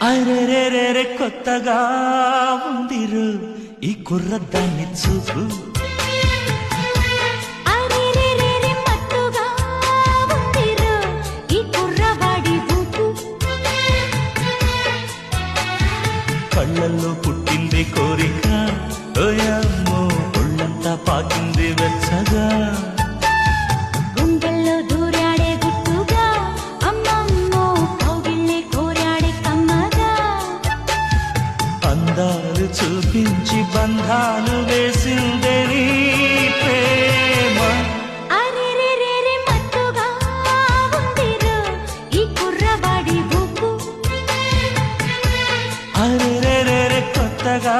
అరెరెరెరె కొత్తగా ఉందిరు ఈ కుర్రదాన్ని చూపు. అరెరెరెరె మత్తుగా ఉందిరు ఈ కుర్రవాడి ఊపు. కళ్ళల్లో పుట్టింది కోరిక, ఓయమ్మో ఒళ్ళంతా పాకింది వెచ్చగా. గుండెల్లో దూరాడే గుట్టుగా, అమ్మమ్మో కౌగిళ్ళే కోరాడే కమ్మగా. అందాలు చూపించి బంధాలు వేసిందే నీ ప్రేమ. అరెరెరెరె మత్తుగా ఉందిరు ఈ కుర్రవాడి ఊపు. అరెరెరెరె కొత్తగా